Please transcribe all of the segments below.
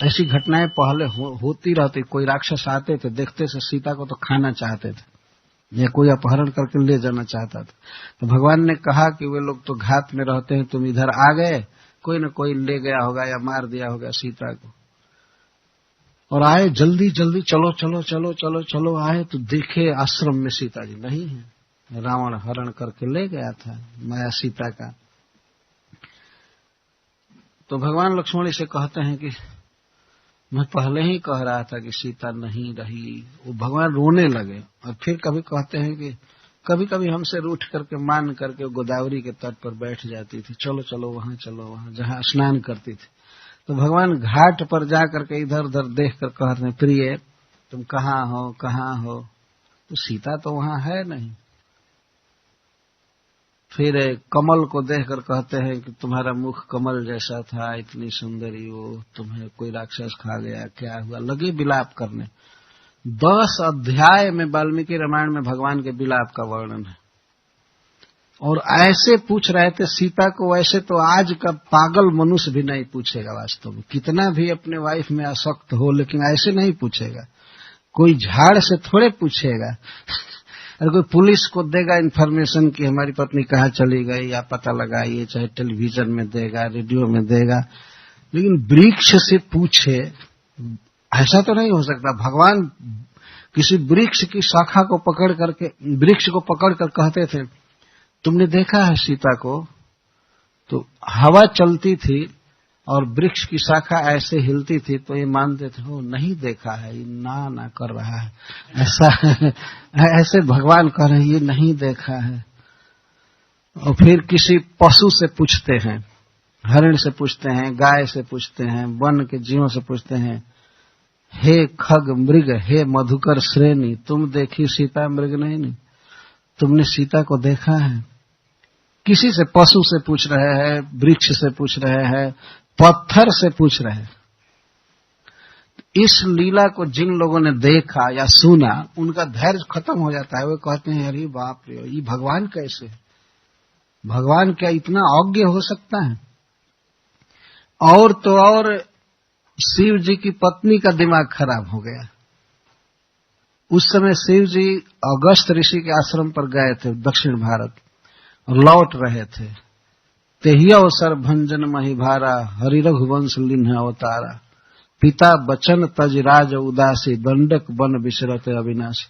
ऐसी घटनाएं पहले होती रहती। कोई राक्षस आते थे, देखते से सीता को तो खाना चाहते थे या कोई अपहरण करके ले जाना चाहता था। तो भगवान ने कहा कि वे लोग तो घात में रहते हैं, तुम इधर आ गए, कोई न कोई ले गया होगा या मार दिया होगा सीता को। और आए जल्दी जल्दी, चलो चलो चलो चलो चलो, आए तो देखे आश्रम में सीता जी नहीं है, रावण हरण करके ले गया था माया सीता का। तो भगवान लक्ष्मण इसे कहते हैं कि मैं पहले ही कह रहा था कि सीता नहीं रही। वो भगवान रोने लगे और फिर कभी कहते हैं कि कभी कभी हमसे रूठ करके मान करके गोदावरी के तट पर बैठ जाती थी, चलो चलो वहां, चलो वहां जहां स्नान करती थी। तो भगवान घाट पर जा करके इधर उधर देख कर कहते हैं, प्रिय तुम कहाँ हो, कहाँ हो? तो सीता तो वहां है नहीं। फिर कमल को देखकर कहते हैं कि तुम्हारा मुख कमल जैसा था, इतनी सुंदरी वो, तुम्हें कोई राक्षस खा गया, क्या हुआ? लगे विलाप करने। 10 अध्याय में वाल्मीकि रामायण में भगवान के विलाप का वर्णन है। और ऐसे पूछ रहे थे सीता को, वैसे तो आज का पागल मनुष्य भी नहीं पूछेगा वास्तव में, कितना भी अपने वाइफ में आसक्त हो, लेकिन ऐसे नहीं पूछेगा। कोई झाड़ से थोड़े पूछेगा। अगर कोई पुलिस को देगा इन्फॉर्मेशन कि हमारी पत्नी कहाँ चली गई, या पता लगाइए, चाहे टेलीविजन में देगा, रेडियो में देगा, लेकिन वृक्ष से पूछे, ऐसा तो नहीं हो सकता। भगवान किसी वृक्ष की शाखा को पकड़ करके, वृक्ष को पकड़ कर कहते थे, तुमने देखा है सीता को? तो हवा चलती थी और वृक्ष की शाखा ऐसे हिलती थी, तो ये मानते थे वो नहीं देखा है, ये ना कर रहा है, ऐसा ऐसे भगवान कह रहे हैं ये नहीं देखा है। और फिर किसी पशु से पूछते हैं, हरिण से पूछते हैं, गाय से पूछते हैं, वन के जीवों से पूछते हैं, हे खग मृग, हे मधुकर श्रेणी, तुम देखी सीता मृग नहीं, तुमने सीता को देखा है? किसी से, पशु से पूछ रहे हैं, वृक्ष से पूछ रहे हैं, पत्थर से पूछ रहे हैं। इस लीला को जिन लोगों ने देखा या सुना, उनका धैर्य खत्म हो जाता है। वे कहते हैं अरे बाप रे, ये भगवान कैसे? भगवान क्या इतना अज्ञ हो सकता है? और तो और शिव जी की पत्नी का दिमाग खराब हो गया। उस समय शिव जी अगस्त ऋषि के आश्रम पर गए थे दक्षिण भारत, और लौट रहे थे। तेहि अवसर भंजन महिभारा, हरि रघुवंश लिन्ह अवतारा, पिता बचन तज राज उदासी, दंडक बन विसरत अविनाशी।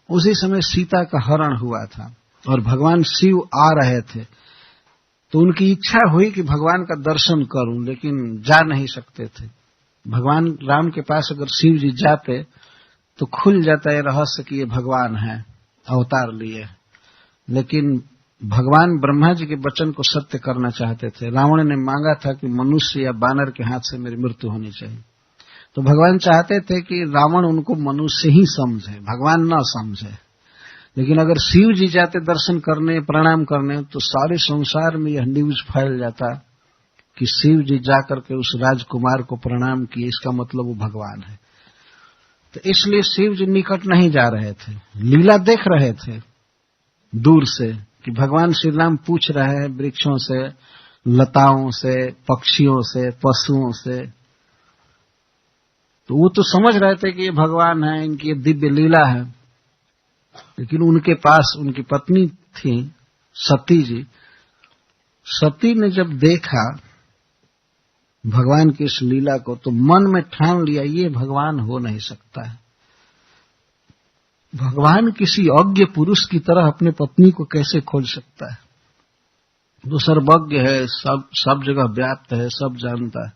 उसी समय सीता का हरण हुआ था और भगवान शिव आ रहे थे। तो उनकी इच्छा हुई कि भगवान का दर्शन करूं, लेकिन जा नहीं सकते थे। भगवान राम के पास अगर शिव जी जाते तो खुल जाता है रहस्य कि ये भगवान है, अवतार लिए। लेकिन भगवान ब्रह्मा जी के वचन को सत्य करना चाहते थे। रावण ने मांगा था कि मनुष्य या बानर के हाथ से मेरी मृत्यु होनी चाहिए। तो भगवान चाहते थे कि रावण उनको मनुष्य ही समझे, भगवान न समझे। लेकिन अगर शिव जी जाते दर्शन करने, प्रणाम करने, तो सारे संसार में यह न्यूज फैल जाता कि शिव जी जाकर के उस राजकुमार को प्रणाम किए, इसका मतलब वो भगवान है। तो इसलिए शिव जी निकट नहीं जा रहे थे, लीला देख रहे थे दूर से कि भगवान श्री राम पूछ रहे हैं वृक्षों से, लताओं से, पक्षियों से, पशुओं से। तो वो तो समझ रहे थे कि ये भगवान है, इनकी ये दिव्य लीला है। लेकिन उनके पास उनकी पत्नी थी सती जी। सती ने जब देखा भगवान की इस लीला को, तो मन में ठान लिया ये भगवान हो नहीं सकता है। भगवान किसी अज्ञ पुरुष की तरह अपने पत्नी को कैसे खोज सकता है? वो सर्वज्ञ है, सब जगह व्याप्त है, सब जानता है।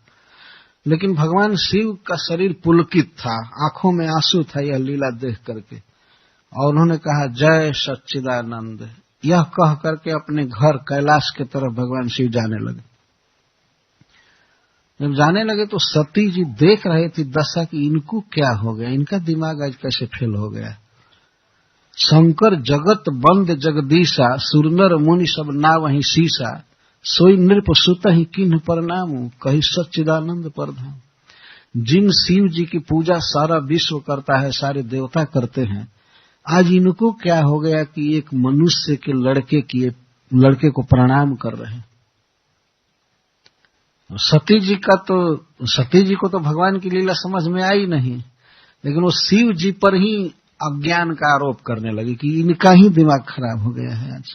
लेकिन भगवान शिव का शरीर पुलकित था, आंखों में आंसू था यह लीला देख करके, और उन्होंने कहा जय सच्चिदानंद। यह कह करके अपने घर कैलाश की तरफ भगवान शिव जाने लगे। जब जाने लगे तो सती जी देख रहे थी दशा कि इनको क्या हो गया, इनका दिमाग आज कैसे फेल हो गया। शंकर जगत बंद जगदीशा, सुरनर मुनि सब ना वहीं शीशा, सोई नृप सुत ही किन्ह परनामु, कही सच्चिदानंद परधाम। जिन शिव जी की पूजा सारा विश्व करता है, सारे देवता करते हैं, आज इनको क्या हो गया कि एक मनुष्य के लड़के को प्रणाम कर रहे हैं। सती जी को तो भगवान की लीला समझ में आई नहीं, लेकिन वो शिव जी पर ही अज्ञान का आरोप करने लगी कि इनका ही दिमाग खराब हो गया है आज।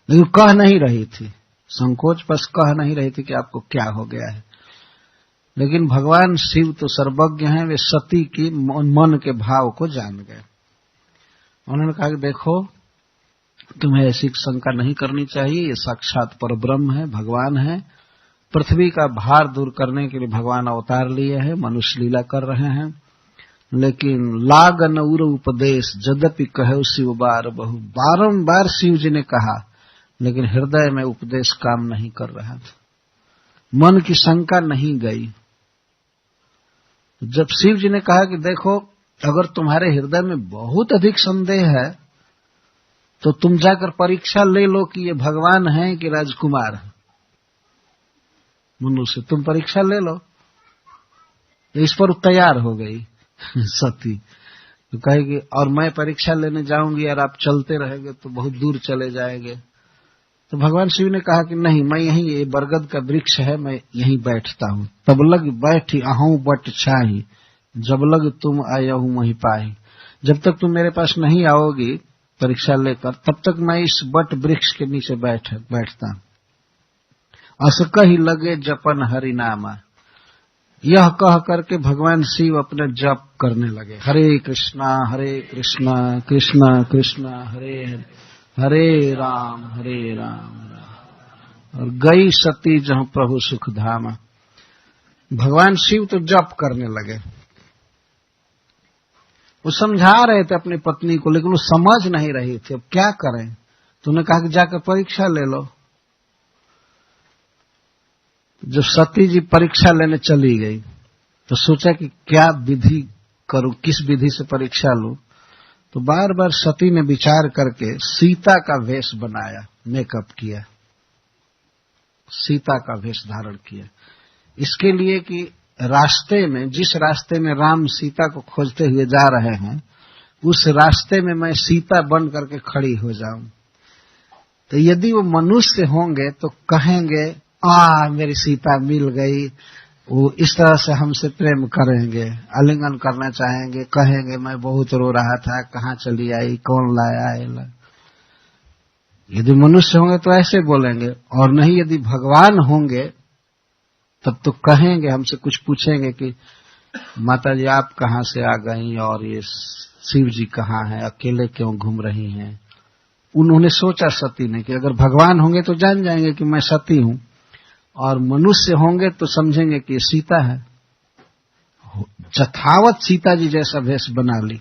लेकिन कह नहीं रही थी, संकोच बस कह नहीं रही थी कि आपको क्या हो गया है। लेकिन भगवान शिव तो सर्वज्ञ हैं, वे सती की मन के भाव को जान गए। उन्होंने कहा कि देखो, तुम्हें ऐसी शंका नहीं करनी चाहिए, ये साक्षात परब्रह्म है, भगवान है। पृथ्वी का भार दूर करने के लिए भगवान अवतार लिए हैं, मनुष्य लीला कर रहे हैं। लेकिन लागन उर उपदेश जद्यपि कहे शिव बार बहु, बारंबार शिव जी ने कहा, लेकिन हृदय में उपदेश काम नहीं कर रहा था, मन की शंका नहीं गई। जब शिव जी ने कहा कि देखो, अगर तुम्हारे हृदय में बहुत अधिक संदेह है तो तुम जाकर परीक्षा ले लो कि ये भगवान है कि राजकुमार है। मनुष्य, तुम परीक्षा ले लो। इस पर तैयार हो गई सती, तो कहेगी और मैं परीक्षा लेने जाऊंगी और आप चलते रहेंगे तो बहुत दूर चले जाएंगे। तो भगवान शिव ने कहा कि नहीं, मैं यहीं, ये बरगद का वृक्ष है, मैं यहीं बैठता हूँ। तब लग बैठी अहूं बट छाही, जब लग तुम आयहू मही पाही। जब तक तुम मेरे पास नहीं आओगी परीक्षा लेकर, तब तक मैं इस बट वृक्ष के नीचे बैठता हूँ। अस कही लगे जपन हरि नामा, यह कह करके भगवान शिव अपने जप करने लगे, हरे कृष्णा कृष्णा कृष्णा हरे हरे, हरे राम राम। और गई सती जहां प्रभु सुख धामा। भगवान शिव तो जप करने लगे। वो समझा रहे थे अपनी पत्नी को, लेकिन वो समझ नहीं रही थी, अब क्या करें। तो उन्होंने कहा कि जाकर परीक्षा ले लो। जब सती जी परीक्षा लेने चली गई तो सोचा कि क्या विधि करूं, किस विधि से परीक्षा लूं। तो बार बार सती ने विचार करके सीता का वेश बनाया, मेकअप किया, सीता का वेश धारण किया, इसके लिए कि रास्ते में, जिस रास्ते में राम सीता को खोजते हुए जा रहे हैं, उस रास्ते में मैं सीता बन करके खड़ी हो जाऊं। तो यदि वो मनुष्य होंगे तो कहेंगे, मेरी सीता मिल गई, वो इस तरह से हमसे प्रेम करेंगे, आलिंगन करना चाहेंगे, कहेंगे मैं बहुत रो रहा था, कहाँ चली आई, कौन लाया। यदि मनुष्य होंगे तो ऐसे बोलेंगे, और नहीं यदि भगवान होंगे तब तो कहेंगे, हमसे कुछ पूछेंगे कि माता जी आप कहाँ से आ गई और ये शिव जी कहाँ हैं, अकेले क्यों घूम रही हैं। उन्होंने सोचा सती ने कि अगर भगवान होंगे तो जान जाएंगे कि मैं सती हूं, और मनुष्य होंगे तो समझेंगे कि सीता है। यथावत सीता जी जैसा वेश बना ली।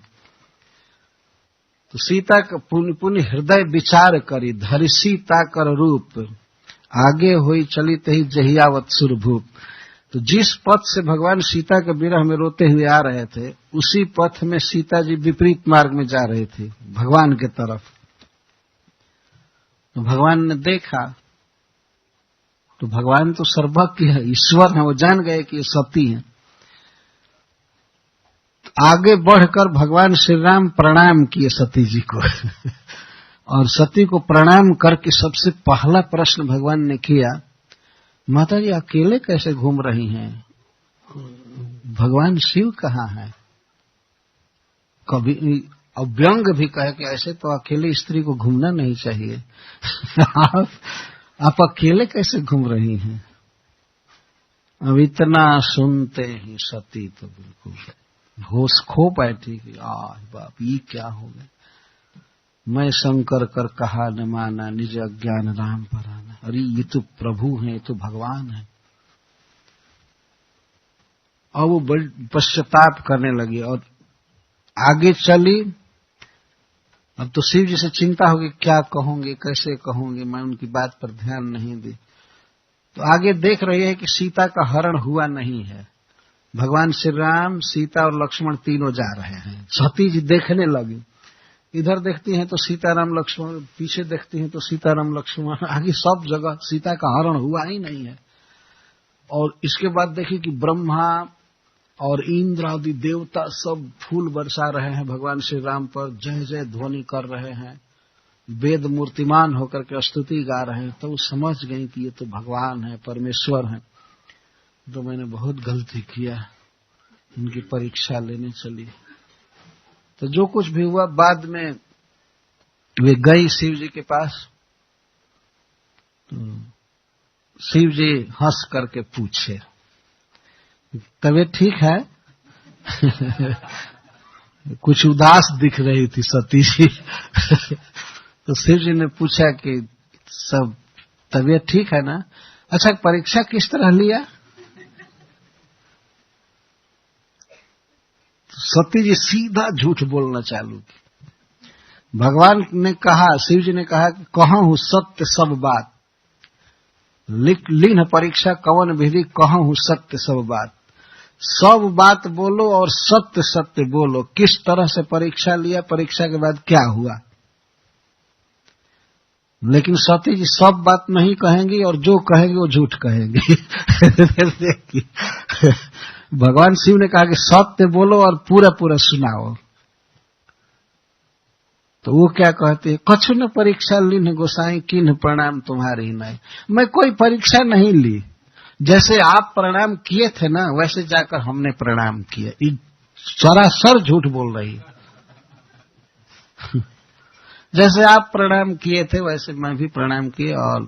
तो सीता का पुनि हृदय विचार करी, धरि सीता कर रूप, आगे हुई चली तही जहियावत सुरभूप। तो जिस पथ से भगवान सीता के विरह में रोते हुए आ रहे थे, उसी पथ में सीता जी विपरीत मार्ग में जा रही थी, भगवान के तरफ। तो भगवान ने देखा, तो भगवान तो सर्वज्ञ है, ईश्वर है, वो जान गए कि ये सती है। तो आगे बढ़कर भगवान श्री राम प्रणाम किए सती जी को और सती को प्रणाम करके सबसे पहला प्रश्न भगवान ने किया, माता जी अकेले कैसे घूम रही हैं, भगवान शिव कहाँ है। कभी व्यंग भी कहे कि ऐसे तो अकेले स्त्री को घूमना नहीं चाहिए आप अकेले कैसे घूम रही हैं। अब इतना सुनते ही सती तो बिल्कुल होश खो बैठी कि बाप ये क्या हो गया। मैं शंकर कर कहा न माना, निज अज्ञान राम पर आना। अरे ये तो प्रभु हैं, ये तो भगवान है। और वो पश्चाताप करने लगी और आगे चली। अब तो शिव जी से चिंता होगी, क्या कहूंगी, कैसे कहूंगी, मैं उनकी बात पर ध्यान नहीं दी। तो आगे देख रही है कि सीता का हरण हुआ नहीं है। भगवान श्री राम, सीता और लक्ष्मण तीनों जा रहे हैं। सती जी देखने लगी, इधर देखती हैं तो सीताराम लक्ष्मण, पीछे देखती हैं तो सीताराम लक्ष्मण, आगे सब जगह सीता का हरण हुआ ही नहीं है। और इसके बाद देखी कि ब्रह्मा और इंद्र आदि देवता सब फूल बरसा रहे हैं भगवान श्री राम पर, जय जय ध्वनि कर रहे हैं, वेद मूर्तिमान होकर के स्तुति गा रहे हैं। तो वो समझ गई कि ये तो भगवान है, परमेश्वर है। तो मैंने बहुत गलती किया, इनकी परीक्षा लेने चली। तो जो कुछ भी हुआ, बाद में वे गई शिव जी के पास। तो शिव जी हंस करके पूछे, तबीयत ठीक है? कुछ उदास दिख रही थी सती जी। तो शिव जी ने पूछा कि सब तबीयत ठीक है ना? अच्छा, परीक्षा किस तरह लिया? तो सती जी सीधा झूठ बोलना चालू की। भगवान ने कहा, शिव जी ने कहा कि कहूं सत्य सब बात, लीन परीक्षा कवन विधि, कहूं सत्य सब बात। सब बात बोलो और सत्य सत्य बोलो। किस तरह से परीक्षा लिया, परीक्षा के बाद क्या हुआ। लेकिन सती जी सब बात नहीं कहेंगी और जो कहेंगे वो झूठ कहेंगी। भगवान शिव ने कहा कि सत्य बोलो और पूरा पूरा सुनाओ। तो वो क्या कहते हैं, कछु न परीक्षा लीन गोसाई, किन्ह प्रणाम तुम्हारी नहीं। मैं कोई परीक्षा नहीं ली, जैसे आप प्रणाम किए थे ना वैसे जाकर हमने प्रणाम किया। सरासर झूठ बोल रही है। जैसे आप प्रणाम किए थे वैसे मैं भी प्रणाम किए, और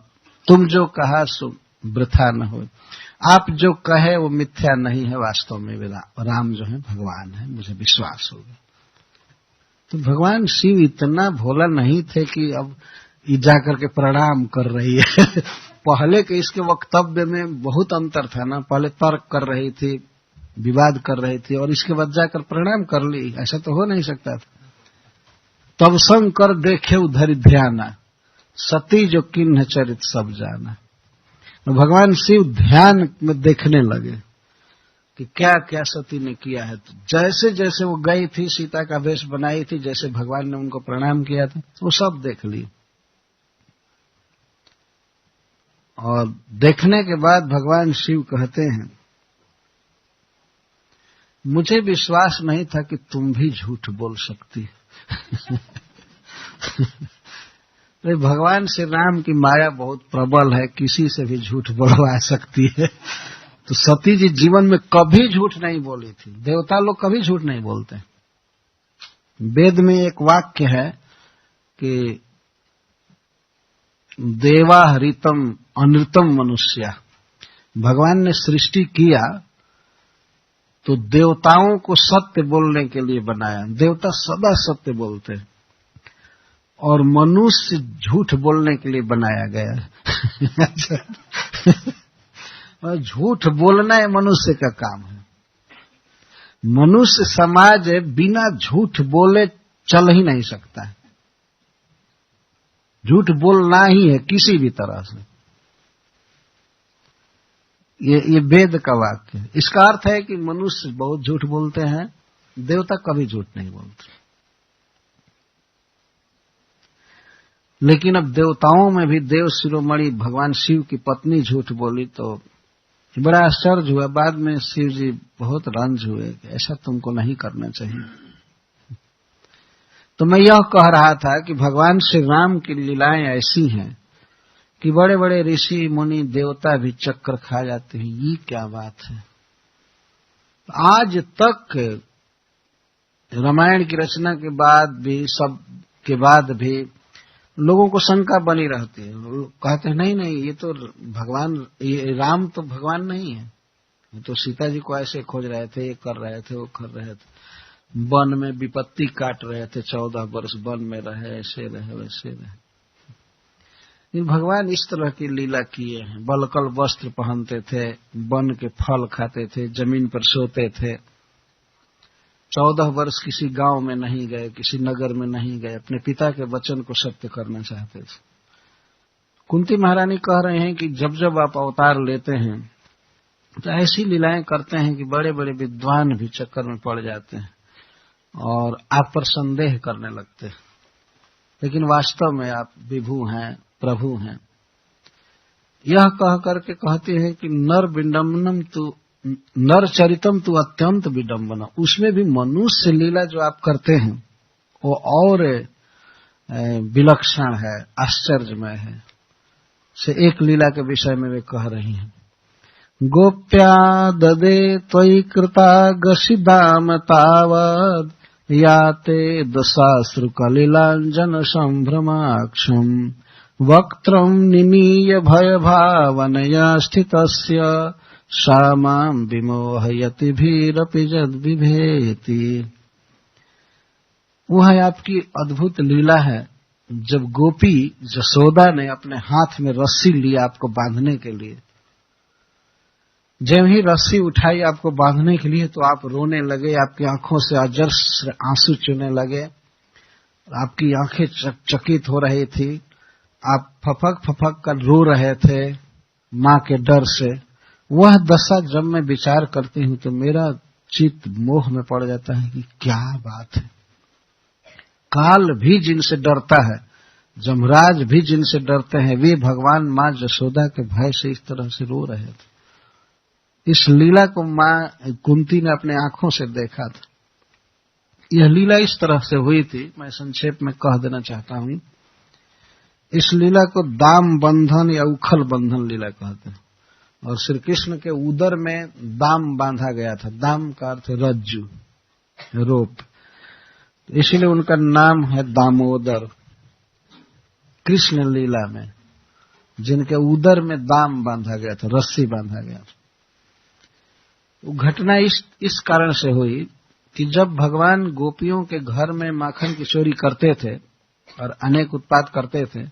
तुम जो कहा सो वृथा न हो। आप जो कहे वो मिथ्या नहीं है, वास्तव में राम जो है भगवान है, मुझे विश्वास हो गया। तो भगवान शिव इतना भोला नहीं थे कि अब जाकर के प्रणाम कर रही है। पहले के इसके वक्तव्य में बहुत अंतर था ना। पहले तर्क कर रही थी, विवाद कर रही थी, और इसके बाद जाकर प्रणाम कर ली। ऐसा तो हो नहीं सकता था। तब संग कर देखे उधर ध्याना, सती जो किन्ह चरित सब जाना। तो भगवान शिव ध्यान में देखने लगे कि क्या क्या सती ने किया है। तो जैसे जैसे वो गई थी, सीता का वेश बनाई थी, जैसे भगवान ने उनको प्रणाम किया था, वो सब देख ली। और देखने के बाद भगवान शिव कहते हैं, मुझे विश्वास नहीं था कि तुम भी झूठ बोल सकती। भगवान श्री राम की माया बहुत प्रबल है, किसी से भी झूठ बोलवा सकती है। तो सती जी जीवन में कभी झूठ नहीं बोली थी। देवता लोग कभी झूठ नहीं बोलते। वेद में एक वाक्य है कि देवा हरितम अनृतम मनुष्य। भगवान ने सृष्टि किया तो देवताओं को सत्य बोलने के लिए बनाया। देवता सदा सत्य बोलते हैं, और मनुष्य झूठ बोलने के लिए बनाया गया है। झूठ बोलना है मनुष्य का काम है। मनुष्य समाज बिना झूठ बोले चल ही नहीं सकता है। झूठ बोलना ही है किसी भी तरह से। ये वेद का वाक्य है। इसका अर्थ है कि मनुष्य बहुत झूठ बोलते हैं, देवता कभी झूठ नहीं बोलते। लेकिन अब देवताओं में भी देव शिरोमणि भगवान शिव की पत्नी झूठ बोली तो बड़ा आश्चर्य हुआ। बाद में शिव जी बहुत रंज हुए कि ऐसा तुमको नहीं करना चाहिए। तो मैं यह कह रहा था कि भगवान श्री राम की लीलाएं ऐसी हैं कि बड़े बड़े ऋषि मुनि देवता भी चक्कर खा जाते हैं। ये क्या बात है। आज तक रामायण की रचना के बाद भी, सब के बाद भी लोगों को शंका बनी रहती है। लोग कहते हैं नहीं नहीं, ये तो भगवान, ये राम तो भगवान नहीं है। ये तो सीता जी को ऐसे खोज रहे थे, ये कर रहे थे, वो कर रहे थे, वन में विपत्ति काट रहे थे, 14 वर्ष वन में रहे, ऐसे रहे वैसे रहे। भगवान इस तरह की लीला किए हैं। बलकल वस्त्र पहनते थे, वन के फल खाते थे, जमीन पर सोते थे। 14 वर्ष किसी गांव में नहीं गए, किसी नगर में नहीं गए, अपने पिता के वचन को सत्य करना चाहते थे। कुंती महारानी कह रहे हैं कि जब जब आप अवतार लेते हैं तो ऐसी लीलाएं करते हैं कि बड़े बड़े विद्वान भी चक्कर में पड़ जाते हैं और आप पर संदेह करने लगते हैं। लेकिन वास्तव में आप विभु हैं, प्रभु हैं। यह कह करके कहते हैं कि नर विडम्बनम तु नर चरितम तु अत्यंत विडम्बना। उसमें भी मनुष्य लीला जो आप करते हैं वो और विलक्षण है, आश्चर्यमय है। से एक लीला के विषय में वे कह रही हैं। गोप्या ददे त्वयि कृतागसिदाम तावद् याते दशाश्रुकलिलाञ्जन संभ्रमाक्षम् वक्त्रम् निमीय भयभावनया स्थितस्य सा माम् विमोहयति भीरपि जद्विभेति। वह आपकी अद्भुत लीला है जब गोपी जसोदा ने अपने हाथ में रस्सी ली आपको बांधने के लिए। जब ही रस्सी उठाई आपको बांधने के लिए तो आप रोने लगे, आपकी आंखों से अजस्र आंसू चुने लगे, आपकी आंखें चकित हो रही थी, आप फपक फपक कर रो रहे थे मां के डर से। वह दशा जब मैं विचार करती हूं तो मेरा चित्त मोह में पड़ जाता है कि क्या बात है। काल भी जिनसे डरता है, जमराज भी जिनसे डरते हैं, वे भगवान मां जसोदा के भय से इस तरह से रो रहे थे। इस लीला को मां कुंती ने अपने आंखों से देखा था। यह लीला इस तरह से हुई थी, मैं संक्षेप में कह देना चाहता हूं। इस लीला को दाम बंधन या उखल बंधन लीला कहते हैं। और श्री कृष्ण के उदर में दाम बांधा गया था। दाम का अर्थ रज्जु, रोप, इसलिए उनका नाम है दामोदर। कृष्ण लीला में जिनके उदर में दाम बांधा गया था, रस्सी बांधा गया था। वो घटना इस कारण से हुई कि जब भगवान गोपियों के घर में माखन की चोरी करते थे और अनेक उत्पात करते थे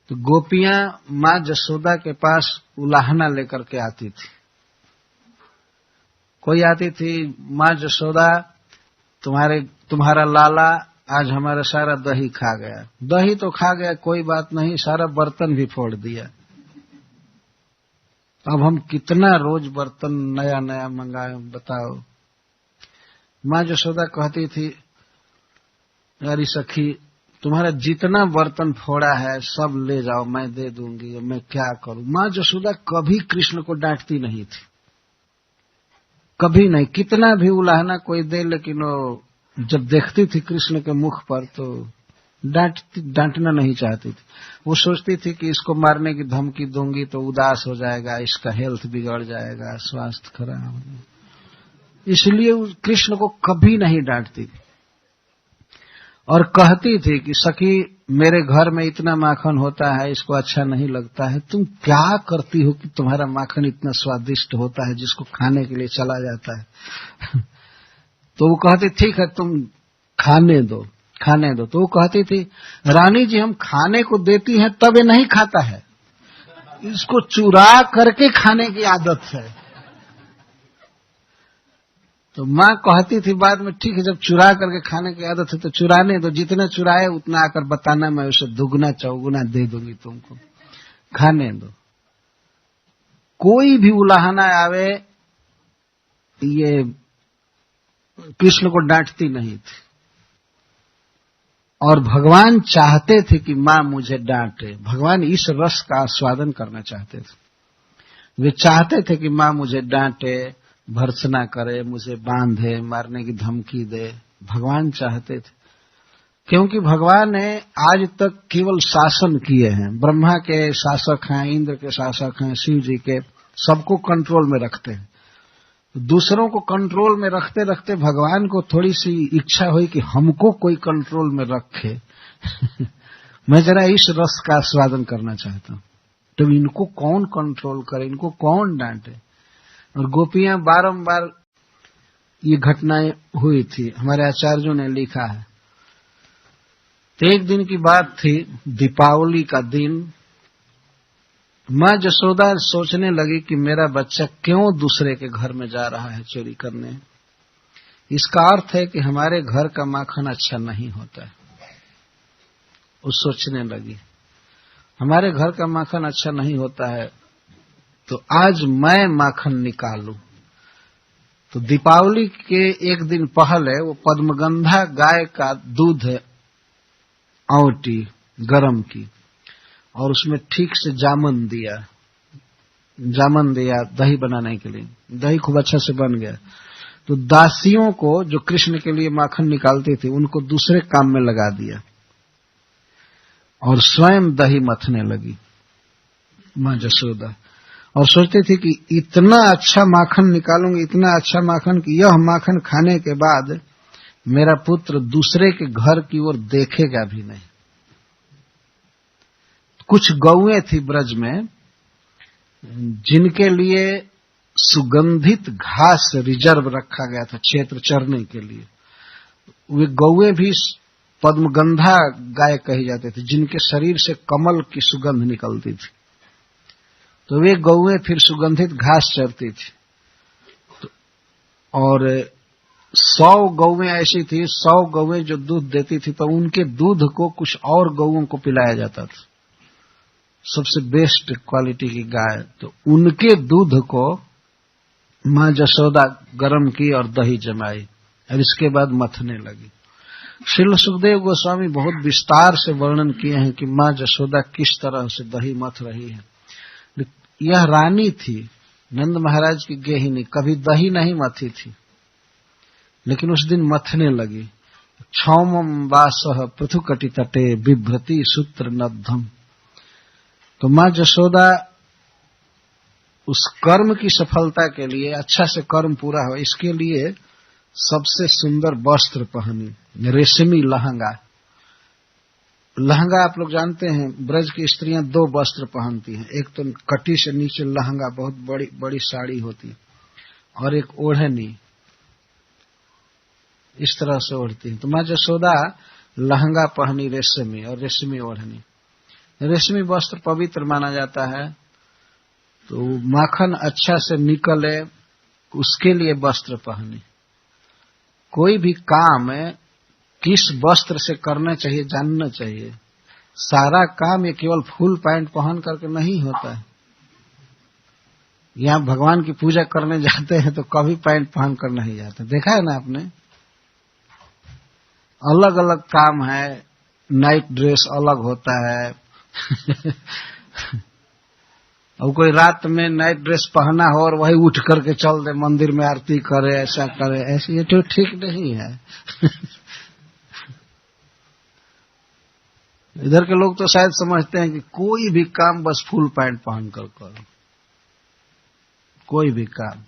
तो गोपियां मां जसोदा के पास उलाहना लेकर के आती थी। कोई आती थी, मां जसोदा तुम्हारा लाला आज हमारा सारा दही खा गया। दही तो खा गया, कोई बात नहीं, सारा बर्तन भी फोड़ दिया। अब हम कितना रोज बर्तन नया नया मंगाए, बताओ। मां जसोदा कहती थी, यारी सखी तुम्हारा जितना बर्तन फोड़ा है सब ले जाओ, मैं दे दूंगी, मैं क्या करूं। मां जसोदा कभी कृष्ण को डांटती नहीं थी, कभी नहीं। कितना भी उलाहना कोई दे, लेकिन वो जब देखती थी कृष्ण के मुख पर तो डांटना नहीं चाहती थी। वो सोचती थी कि इसको मारने की धमकी दूंगी तो उदास हो जाएगा, इसका हेल्थ बिगड़ जाएगा, स्वास्थ्य खराब हो जाएगा। इसलिए कृष्ण को कभी नहीं डांटती थी और कहती थी कि सखी मेरे घर में इतना माखन होता है, इसको अच्छा नहीं लगता है, तुम क्या करती हो कि तुम्हारा माखन इतना स्वादिष्ट होता है जिसको खाने के लिए चला जाता है। तो वो कहती ठीक है तुम खाने दो। तो वो कहती थी, रानी जी हम खाने को देती हैं तब ये नहीं खाता है, इसको चुरा करके खाने की आदत है। तो मां कहती थी बाद में, ठीक है जब चुरा करके खाने की आदत है तो चुराने दो, जितना चुराए उतना आकर बताना, मैं उसे दुगना चौगुना दे दूंगी तुमको, खाने दो। कोई भी उलाहना आवे ये कृष्ण को डांटती नहीं थी। और भगवान चाहते थे कि मां मुझे डांटे, भगवान इस रस का आस्वादन करना चाहते थे। वे चाहते थे कि मां मुझे डांटे, भर्त्सना करे, मुझे बांधे, मारने की धमकी दे। भगवान चाहते थे, क्योंकि भगवान ने आज तक केवल शासन किए हैं। ब्रह्मा के शासक हैं, इंद्र के शासक हैं, शिव जी के, सबको कंट्रोल में रखते हैं। दूसरों को कंट्रोल में रखते रखते भगवान को थोड़ी सी इच्छा हुई कि हमको कोई कंट्रोल में रखे। मैं जरा इस रस का आस्वादन करना चाहता हूं, तो इनको कौन कंट्रोल करे, इनको कौन डांटे। और गोपियां बारंबार ये घटनाएं हुई थी, हमारे आचार्यों ने लिखा है। तो एक दिन की बात थी, दीपावली का दिन। मां जसोदा सोचने लगी कि मेरा बच्चा क्यों दूसरे के घर में जा रहा है चोरी करने। इसका अर्थ है कि हमारे घर का माखन अच्छा नहीं होता है। वो सोचने लगी हमारे घर का माखन अच्छा नहीं होता है, तो आज मैं माखन निकालूं। तो दीपावली के एक दिन पहले वो पद्मगंधा गाय का दूध औटी गरम की और उसमें ठीक से जामन दिया दही बनाने के लिए। दही खूब अच्छा से बन गया। तो दासियों को जो कृष्ण के लिए माखन निकालती थी उनको दूसरे काम में लगा दिया और स्वयं दही मथने लगी मां जसोदा। और सोचती थी कि इतना अच्छा माखन निकालूंगी, इतना अच्छा माखन कि यह माखन खाने के बाद मेरा पुत्र दूसरे के घर की ओर देखेगा भी नहीं। कुछ गौएं थी ब्रज में जिनके लिए सुगंधित घास रिजर्व रखा गया था क्षेत्र चरने के लिए। वे गौएं भी पद्मगंधा गाय कही जाते थे, जिनके शरीर से कमल की सुगंध निकलती थी। तो वे गौएं फिर सुगंधित घास चरती थी। और 100 गौएं ऐसी थी, 100 गौएं जो दूध देती थी, तो उनके दूध को कुछ और गौओं को पिलाया जाता था, सबसे बेस्ट क्वालिटी की गाय। तो उनके दूध को मां जसोदा गर्म की और दही जमाई और इसके बाद मथने लगी। श्रील सुखदेव गोस्वामी बहुत विस्तार से वर्णन किए हैं कि मां जसोदा किस तरह से दही मथ रही है। यह रानी थी, नंद महाराज की गेहिनी, कभी दही नहीं मथी थी, लेकिन उस दिन मथने लगी। क्षौमम वासः पृथुकटि तटे बिभ्रति सूत्र नद्धम। तो मां जसोदा उस कर्म की सफलता के लिए, अच्छा से कर्म पूरा हो, इसके लिए सबसे सुंदर वस्त्र पहनी, रेशमी लहंगा। लहंगा आप लोग जानते हैं, ब्रज की स्त्रियां 2 वस्त्र पहनती हैं, एक तो कटी से नीचे लहंगा, बहुत बड़ी बड़ी साड़ी होती है, और एक ओढ़नी इस तरह से ओढ़ती है। तो मां जसोदा लहंगा पहनी रेशमी और रेशमी ओढ़नी। रेशमी वस्त्र पवित्र माना जाता है, तो माखन अच्छा से निकले उसके लिए वस्त्र पहने। कोई भी काम किस वस्त्र से करना चाहिए जानना चाहिए। सारा काम ये केवल फुल पैंट पहन करके नहीं होता है। यहां भगवान की पूजा करने जाते हैं तो कभी पैंट पहन कर नहीं जाते, देखा है ना आपने। अलग अलग काम है, नाइट ड्रेस अलग होता है अब कोई रात में नाइट ड्रेस पहना हो और वही उठ करके चल दे मंदिर में आरती करे, ऐसा करे, ऐसे ये तो ठीक नहीं है इधर के लोग तो शायद समझते हैं कि कोई भी काम बस फुल पैंट पहन कर करो, कोई भी काम।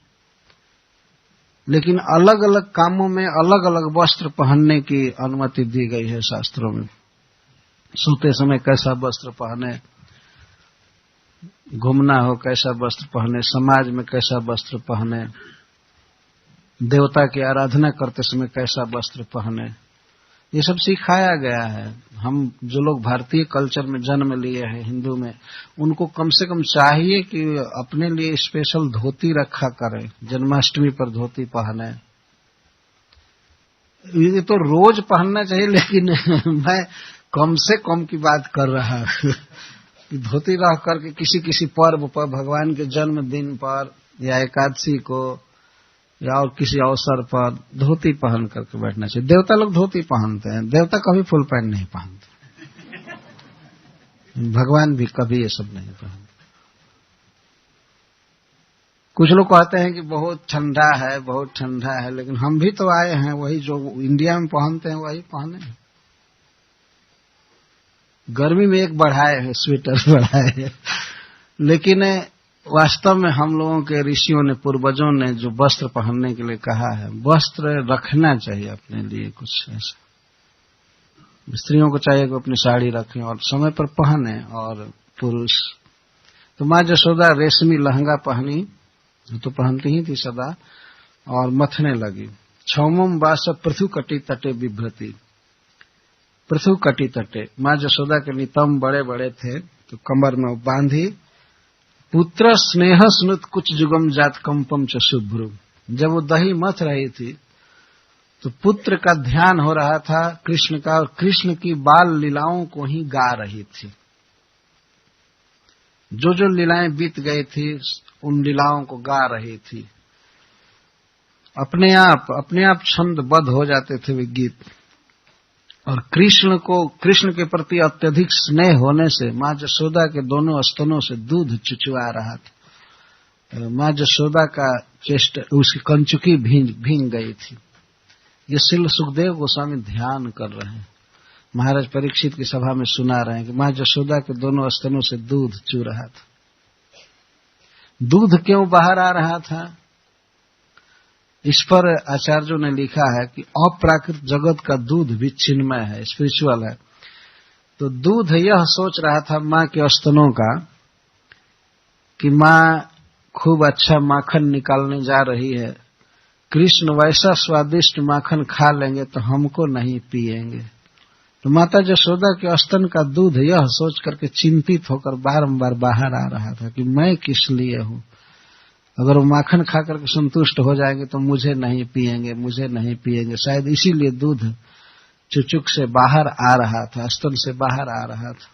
लेकिन अलग अलग कामों में अलग अलग वस्त्र पहनने की अनुमति दी गई है शास्त्रों में। सोते समय कैसा वस्त्र पहने, घूमना हो कैसा वस्त्र पहने, समाज में कैसा वस्त्र पहने, देवता की आराधना करते समय कैसा वस्त्र पहने, ये सब सिखाया गया है। हम जो लोग भारतीय कल्चर में जन्म लिए हैं, हिंदू में, उनको कम से कम चाहिए कि अपने लिए स्पेशल धोती रखा करें, जन्माष्टमी पर धोती पहने। ये तो रोज पहनना चाहिए, लेकिन मैं कम से कम की बात कर रहा हूं कि धोती रख करके किसी किसी पर्व पर, भगवान के जन्मदिन पर या एकादशी को या और किसी अवसर पर धोती पहन करके बैठना चाहिए। देवता लोग धोती पहनते हैं, देवता कभी फुल पैंट नहीं पहनते, भगवान भी कभी ये सब नहीं पहनते। कुछ लोग कहते हैं कि बहुत ठंडा है, बहुत ठंडा है, लेकिन हम भी तो आए हैं, वही जो इंडिया में पहनते हैं वही पहने हैं। गर्मी में एक बढ़ाए है, स्वेटर बढ़ाए है, लेकिन वास्तव में हम लोगों के ऋषियों ने, पूर्वजों ने जो वस्त्र पहनने के लिए कहा है, वस्त्र रखना चाहिए अपने लिए कुछ ऐसा। स्त्रियों को चाहिए कि अपनी साड़ी रखें और समय पर पहने, और पुरुष तो मां जसोदा रेशमी लहंगा पहनी, तो पहनती ही थी सदा, और मथने लगी। क्षौमम वास पृथुकटि तटे बिभ्रति। पृथुकटि तटे, मां जसोदा के नितंब बड़े बड़े थे, तो कमर में बांधी। पुत्र स्नेह स्नुत कुछ जुगम जात कंपम च शुभ्रु। जब वो दही मथ रही थी तो पुत्र का ध्यान हो रहा था, कृष्ण का, और कृष्ण की बाल लीलाओं को ही गा रही थी। जो जो लीलाएं बीत गई थी उन लीलाओं को गा रही थी। अपने आप छंदबद्ध हो जाते थे वे गीत। और कृष्ण के प्रति अत्यधिक स्नेह होने से मां जसोदा के दोनों स्तनों से दूध चुचुआ रहा था। मां जसोदा का चेष्ट, उसकी कंचुकी भींग गई थी। ये श्रील सुखदेव गोस्वामी ध्यान कर रहे हैं, महाराज परीक्षित की सभा में सुना रहे हैं कि मां जसोदा के दोनों स्तनों से दूध चू रहा था। दूध क्यों बाहर आ रहा था? इस पर आचार्यों ने लिखा है कि अप्राकृत जगत का दूध भी चिन्मय है, स्पिरिचुअल है। तो दूध यह सोच रहा था मां के स्तनों का कि मां खूब अच्छा माखन निकालने जा रही है, कृष्ण वैसा स्वादिष्ट माखन खा लेंगे तो हमको नहीं पिएंगे। तो माता यशोदा के स्तन का दूध यह सोच करके चिंतित होकर बारंबार बाहर आ रहा था कि मैं किस लिए हूं, अगर वो माखन खा करके संतुष्ट हो जाएंगे तो मुझे नहीं पिएंगे, मुझे नहीं पिएंगे। शायद इसीलिए दूध चुचुक से बाहर आ रहा था, स्तन से बाहर आ रहा था,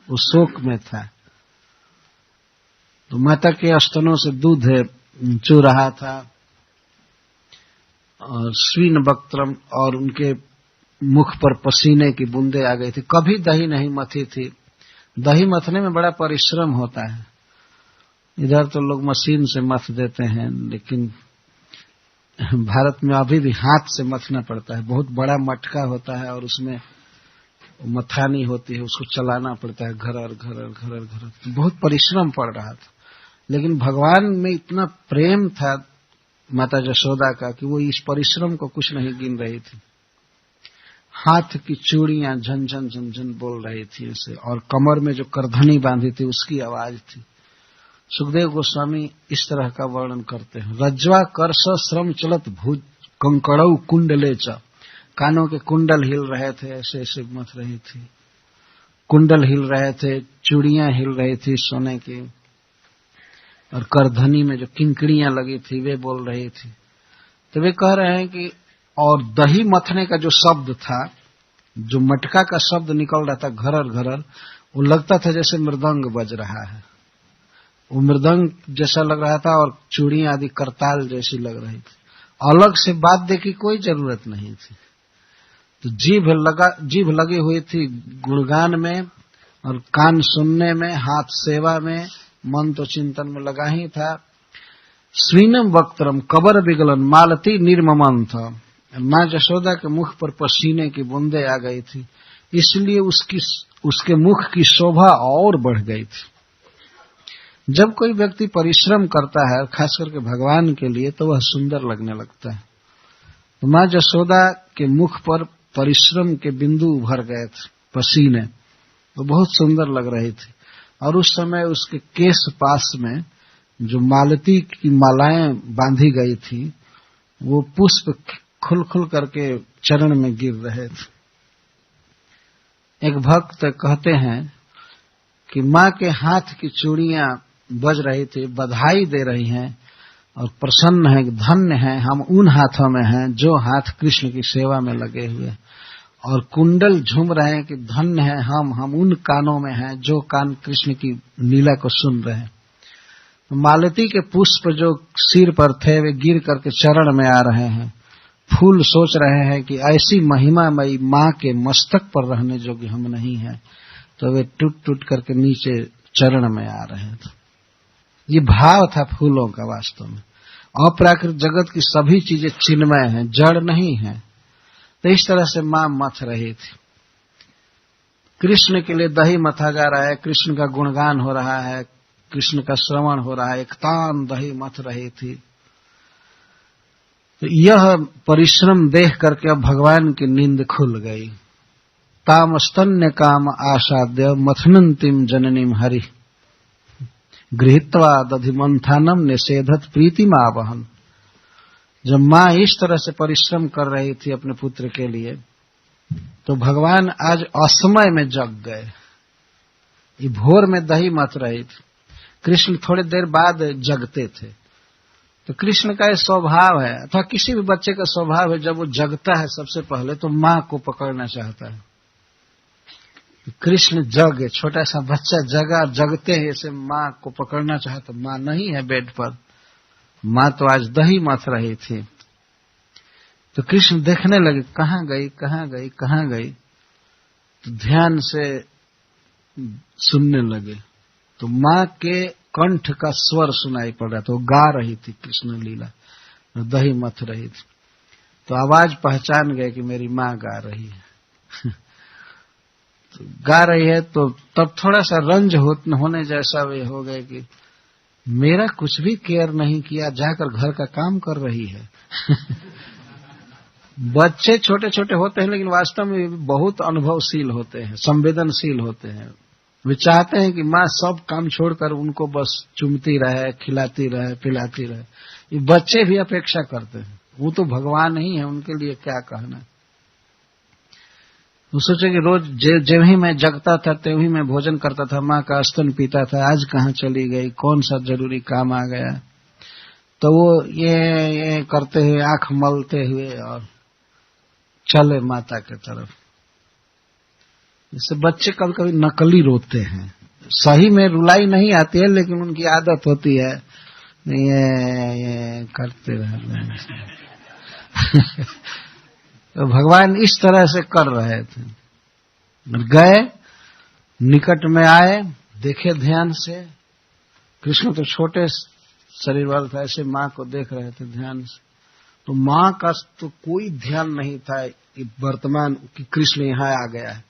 वो शोक में था। तो माता के स्तनों से दूध चू रहा था और स्वीन वक्त्रम, और उनके मुख पर पसीने की बूंदें आ गई थी। कभी दही नहीं मथी थी। दही मथने में बड़ा परिश्रम होता है। इधर तो लोग मशीन से मथ देते हैं, लेकिन भारत में अभी भी हाथ से मथना पड़ता है। बहुत बड़ा मटका होता है और उसमें मथानी होती है, उसको चलाना पड़ता है, घरर घरर घरर घरर। बहुत परिश्रम पड़ रहा था, लेकिन भगवान में इतना प्रेम था माता यशोदा का कि वो इस परिश्रम को कुछ नहीं गिन रही थी। हाथ की चूड़ियां झनझन झनझन बोल रही थी उसे, और कमर में जो करधनी बांधी थी उसकी आवाज थी। सुखदेव गोस्वामी इस तरह का वर्णन करते हैं। रज्वा कर्ष श्रम चलत भुज कंकड़ऊ कुंडले च, कानों के कुंडल हिल रहे थे, ऐसे ऐसे मथ रही थी, कुंडल हिल रहे थे, चूड़ियां हिल रही थी सोने की, और करधनी में जो किंकड़ियां लगी थी वे बोल रही थी। तो वे कह रहे हैं कि और दही मथने का जो शब्द था, जो मटका का शब्द निकल रहा था घरर घरर, वो लगता था जैसे मृदंग बज रहा है। वो मृदंग जैसा लग रहा था और चूड़ियां आदि करताल जैसी लग रही थी। अलग से वाद्य की कोई जरूरत नहीं थी। तो जीभ लगी हुई थी गुणगान में, और कान सुनने में, हाथ सेवा में, मन तो चिंतन में लगा ही था। स्वीनम वक्त्रम कबर विगलन मालती निर्ममंथ, मां यशोदा के मुख पर पसीने की बूंदें आ गई थी, इसलिए उसके मुख की शोभा और बढ़ गई थी। जब कोई व्यक्ति परिश्रम करता है, खास करके भगवान के लिए, तो वह सुंदर लगने लगता है। तो मां यशोदा के मुख पर परिश्रम के बिंदु उभर गए थे, पसीने, तो बहुत सुंदर लग रही थी। और उस समय उसके केश पास में जो मालती की मालाएं बांधी गई थी, वो पुष्प खुल खुल करके चरण में गिर रहे थे। एक भक्त कहते हैं कि मां के हाथ की चूड़ियां बज रही थी, बधाई दे रही हैं और प्रसन्न है कि धन्य है हम उन हाथों में हैं जो हाथ कृष्ण की सेवा में लगे हुए, और कुंडल झूम रहे हैं कि धन्य है हम उन कानों में हैं जो कान कृष्ण की लीला को सुन रहे हैं। मालती के पुष्प जो सिर पर थे वे गिर करके चरण में आ रहे हैं। फूल सोच रहे हैं कि ऐसी महिमामयी मां के मस्तक पर रहने योग्य हम नहीं हैं, तो वे टूट टूट करके नीचे चरण में आ रहे थे। ये भाव था फूलों का। वास्तव में अप्राकृत जगत की सभी चीजें चिन्मय हैं, जड़ नहीं है। तो इस तरह से मां मथ रही थी। कृष्ण के लिए दही मथा जा रहा है, कृष्ण का गुणगान हो रहा है, कृष्ण का श्रवण हो रहा है, एक तान दही मथ रही थी। तो यह परिश्रम देख करके अब भगवान की नींद खुल गई। ताम स्तन्य काम आसाद्य मथनंतिम जननीम हरि गृहीत्वा दधिमंथानम निषेधत प्रीतिमावहन। जब मां इस तरह से परिश्रम कर रही थी अपने पुत्र के लिए, तो भगवान आज असमय में जग गए। ये भोर में दही मथ रही थी, कृष्ण थोड़ी देर बाद जगते थे। तो कृष्ण का ये स्वभाव है, अथवा किसी भी बच्चे का स्वभाव है, जब वो जगता है सबसे पहले तो मां को पकड़ना चाहता है। कृष्ण जगे, छोटा सा बच्चा जगा, जगते ही ऐसे मां को पकड़ना चाहता। मां नहीं है बेड पर, मां तो आज दही मथ रही थी। तो कृष्ण देखने लगे कहां गई कहां गई कहां गई। तो ध्यान से सुनने लगे तो मां के कंठ का स्वर सुनाई पड़ रहा था। वो गा रही थी कृष्ण लीला, दही मथ रही थी। तो आवाज पहचान गए कि मेरी मां गा रही है। तो गा रही है तो तब थोड़ा सा रंज होने जैसा वे हो गए कि मेरा कुछ भी केयर नहीं किया, जाकर घर का काम कर रही है। बच्चे छोटे छोटे होते हैं लेकिन वास्तव में बहुत अनुभवशील होते हैं, संवेदनशील होते हैं। वे चाहते हैं कि माँ सब काम छोड़कर उनको बस चुमती रहे, खिलाती रहे, पिलाती रहे। ये बच्चे भी अपेक्षा करते हैं। वो तो भगवान ही है, उनके लिए क्या कहना। वो सोचे कि रोज जब ही मैं जगता था त्यों ही मैं भोजन करता था, माँ का स्तन पीता था, आज कहाँ चली गई, कौन सा जरूरी काम आ गया। तो वो ये करते हुए, आंख मलते हुए और चले माता के तरफ। जैसे बच्चे कभी कभी नकली रोते हैं, सही में रुलाई नहीं आती है लेकिन उनकी आदत होती है ये करते रहते हैं। तो भगवान इस तरह से कर रहे थे। गए, निकट में आए, देखे ध्यान से। कृष्ण तो छोटे शरीर वाला था, ऐसे माँ को देख रहे थे ध्यान से। तो माँ का तो कोई ध्यान नहीं था वर्तमान कि कृष्ण यहाँ आ गया है।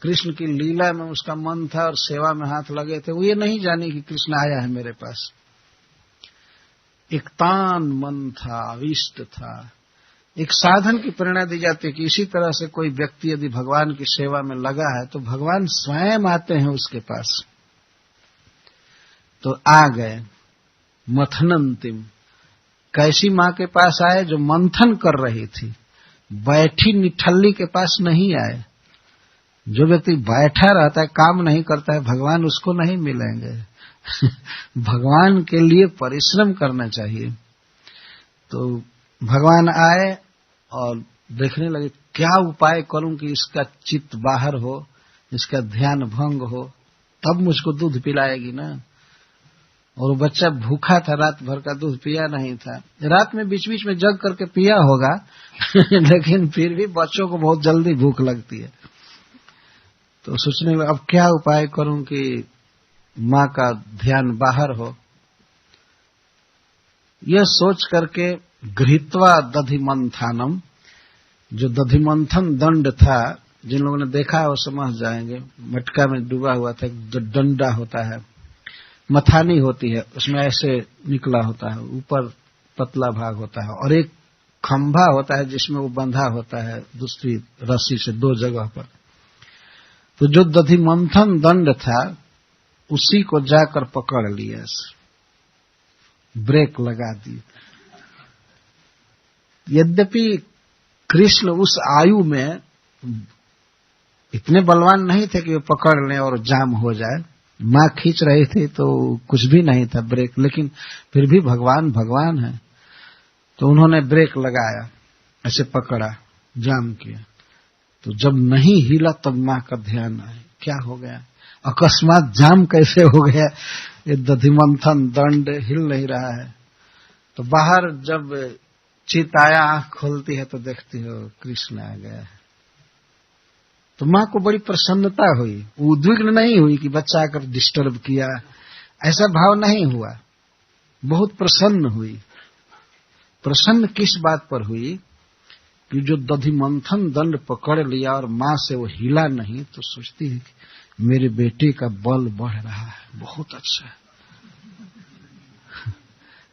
कृष्ण की लीला में उसका मन था और सेवा में हाथ लगे थे। वो ये नहीं जानी कि कृष्ण आया है मेरे पास। एक तान मन था, अविष्ट था। एक साधन की प्रेरणा दी जाती है कि इसी तरह से कोई व्यक्ति यदि भगवान की सेवा में लगा है तो भगवान स्वयं आते हैं उसके पास। तो आ गए मथनंतिम। कैसी माँ के पास आए? जो मंथन कर रही थी, बैठी निठल्ली के पास नहीं आए। जो व्यक्ति बैठा रहता है, काम नहीं करता है, भगवान उसको नहीं मिलेंगे। भगवान के लिए परिश्रम करना चाहिए। तो भगवान आए और देखने लगे क्या उपाय करूं कि इसका चित्त बाहर हो, इसका ध्यान भंग हो, तब मुझको दूध पिलाएगी ना। और वो बच्चा भूखा था, रात भर का दूध पिया नहीं था। रात में बीच बीच में जग करके पिया होगा लेकिन फिर भी बच्चों को बहुत जल्दी भूख लगती है। तो सोचने लगा अब क्या उपाय करूं कि माँ का ध्यान बाहर हो। यह सोच करके गृहीत्वा दधिमंथानम, जो दधिमंथन दंड था, जिन लोगों ने देखा है वो समझ जाएंगे। मटका में डूबा हुआ था, जो डंडा होता है, मथानी होती है, उसमें ऐसे निकला होता है, ऊपर पतला भाग होता है और एक खंभा होता है जिसमें वो बंधा होता है दूसरी रस्सी से 2 जगह पर। तो जो दधिमंथन दंड था उसी को जाकर पकड़ लिया, ब्रेक लगा दी। यद्यपि कृष्ण उस आयु में इतने बलवान नहीं थे कि वो पकड़ लें और जाम हो जाए। माँ खींच रही थी तो कुछ भी नहीं था ब्रेक, लेकिन फिर भी भगवान भगवान है। तो उन्होंने ब्रेक लगाया, ऐसे पकड़ा, जाम किया। तो जब नहीं हिला तब माँ का ध्यान आया, क्या हो गया, अकस्मात जाम कैसे हो गया, ये दधिमंथन दंड हिल नहीं रहा है। तो बाहर जब चित आया, आंख खोलती है तो देखती हो कृष्ण आ गया है। तो माँ को बड़ी प्रसन्नता हुई, उद्विग्न नहीं हुई कि बच्चा आकर डिस्टर्ब किया, ऐसा भाव नहीं हुआ। बहुत प्रसन्न हुई। प्रसन्न किस बात पर हुई कि जो दधिमंथन दंड पकड़ लिया और माँ से वो हिला नहीं, तो सोचती है कि मेरे बेटे का बल बढ़ रहा है, बहुत अच्छा है।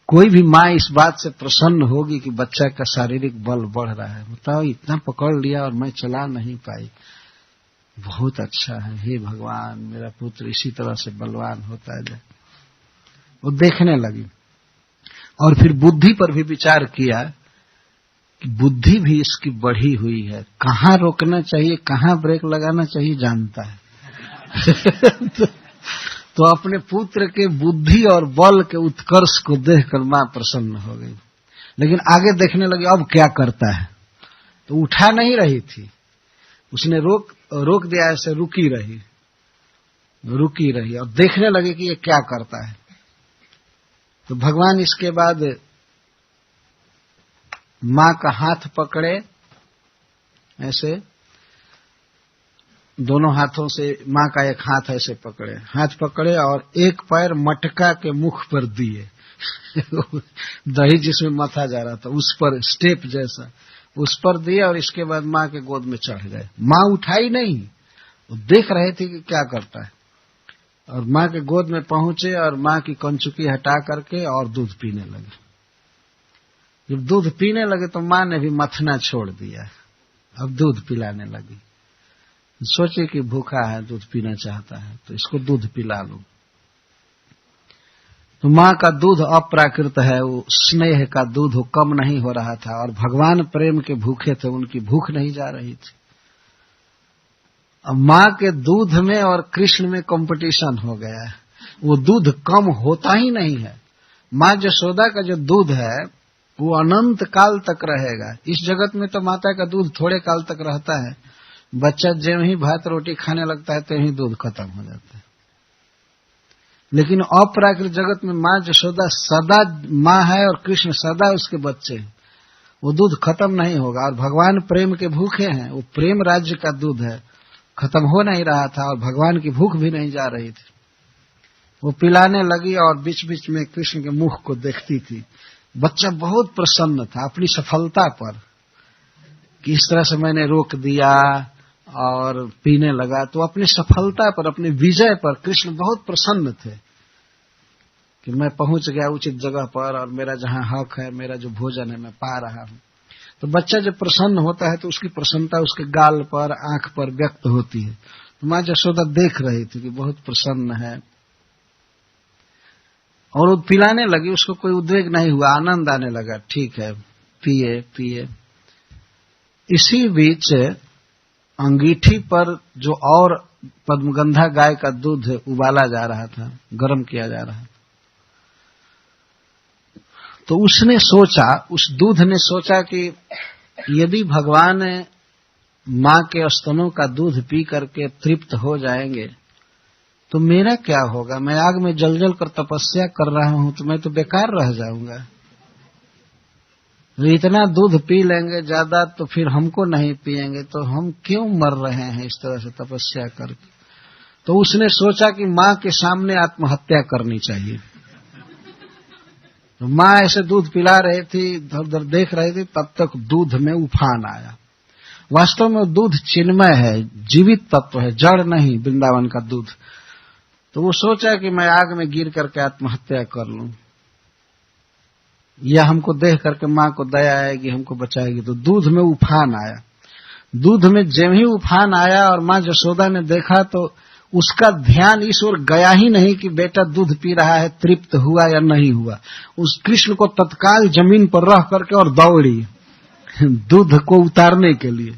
कोई भी माँ इस बात से प्रसन्न होगी कि बच्चा का शारीरिक बल बढ़ रहा है। बताओ, इतना पकड़ लिया और मैं चला नहीं पाई, बहुत अच्छा है, हे भगवान मेरा पुत्र इसी तरह से बलवान होता है। वो देखने लगी और फिर बुद्धि पर भी विचार किया कि बुद्धि भी इसकी बढ़ी हुई है, कहाँ रोकना चाहिए, कहाँ ब्रेक लगाना चाहिए जानता है। तो अपने पुत्र के बुद्धि और बल के उत्कर्ष को देखकर मां प्रसन्न हो गई। लेकिन आगे देखने लगी अब क्या करता है। तो उठा नहीं रही थी, उसने रोक दिया, ऐसे रुकी रही और देखने लगे कि ये क्या करता है। तो भगवान इसके बाद मां का हाथ पकड़े, ऐसे दोनों हाथों से मां का एक हाथ ऐसे पकड़े, हाथ पकड़े और एक पैर मटका के मुख पर दिए। दही जिसमें मथा जा रहा था उस पर, स्टेप जैसा उस पर दिया और इसके बाद मां के गोद में चढ़ गए। मां उठाई नहीं, वो देख रहे थे कि क्या करता है। और माँ के गोद में पहुंचे और माँ की कंचुकी हटा करके और दूध पीने लगे। जब दूध पीने लगे तो माँ ने भी मथना छोड़ दिया, अब दूध पिलाने लगी। सोचे कि भूखा है, दूध पीना चाहता है, तो इसको दूध पिला लो। तो माँ का दूध अप्राकृत है, वो स्नेह का दूध, वो कम नहीं हो रहा था, और भगवान प्रेम के भूखे थे, उनकी भूख नहीं जा रही थी। अब माँ के दूध में और कृष्ण में कंपटीशन हो गया है, वो दूध कम होता ही नहीं है। माँ यशोदा का जो दूध है वो अनंत काल तक रहेगा। इस जगत में तो माता का दूध थोड़े काल तक रहता है, बच्चा ज्यों ही भात रोटी खाने लगता है त्यों ही दूध खत्म हो जाता है। लेकिन अप्राकृत जगत में माँ यशोदा सदा माँ है और कृष्ण सदा उसके बच्चे हैं, वो दूध खत्म नहीं होगा। और भगवान प्रेम के भूखे हैं, वो प्रेम राज्य का दूध है, खत्म हो नहीं रहा था और भगवान की भूख भी नहीं जा रही थी। वो पिलाने लगी और बीच बीच में कृष्ण के मुख को देखती थी। बच्चा बहुत प्रसन्न था अपनी सफलता पर कि इस तरह से मैंने रोक दिया और पीने लगा, तो अपनी सफलता पर, अपनी विजय पर कृष्ण बहुत प्रसन्न थे कि मैं पहुंच गया उचित जगह पर और मेरा जहां हक है, मेरा जो भोजन है मैं पा रहा हूं। तो बच्चा जब प्रसन्न होता है तो उसकी प्रसन्नता उसके गाल पर, आंख पर व्यक्त होती है। तो माँ यशोदा देख रही थी कि बहुत प्रसन्न है और वो पिलाने लगी, उसको कोई उद्वेग नहीं हुआ, आनंद आने लगा। ठीक है, पिए पिए। इसी बीच अंगीठी पर जो और पद्मगंधा गाय का दूध उबाला जा रहा था, गर्म किया जा रहा था, तो उसने सोचा, उस दूध ने सोचा कि यदि भगवान माँ के स्तनों का दूध पी करके तृप्त हो जाएंगे तो मेरा क्या होगा? मैं आग में जल जल कर तपस्या कर रहा हूं तो मैं तो बेकार रह जाऊंगा। इतना दूध पी लेंगे ज्यादा तो फिर हमको नहीं पिएंगे, तो हम क्यों मर रहे हैं इस तरह से तपस्या करके। तो उसने सोचा कि माँ के सामने आत्महत्या करनी चाहिए। तो माँ ऐसे दूध पिला रही थी, इधर उधर देख रही थी, तब तक दूध में उफान आया। वास्तव में दूध चिन्मय है, जीवित तत्व है, जड़ नहीं, वृंदावन का दूध। तो वो सोचा कि मैं आग में गिर करके आत्महत्या कर लूं, या हमको देख करके माँ को दया आएगी, हमको बचाएगी। तो दूध में उफान आया। दूध में ज्यों ही उफान आया और माँ यशोदा ने देखा तो उसका ध्यान इस ओर गया ही नहीं कि बेटा दूध पी रहा है, तृप्त हुआ या नहीं हुआ। उस कृष्ण को तत्काल जमीन पर रख करके और दौड़ी दूध को उतारने के लिए।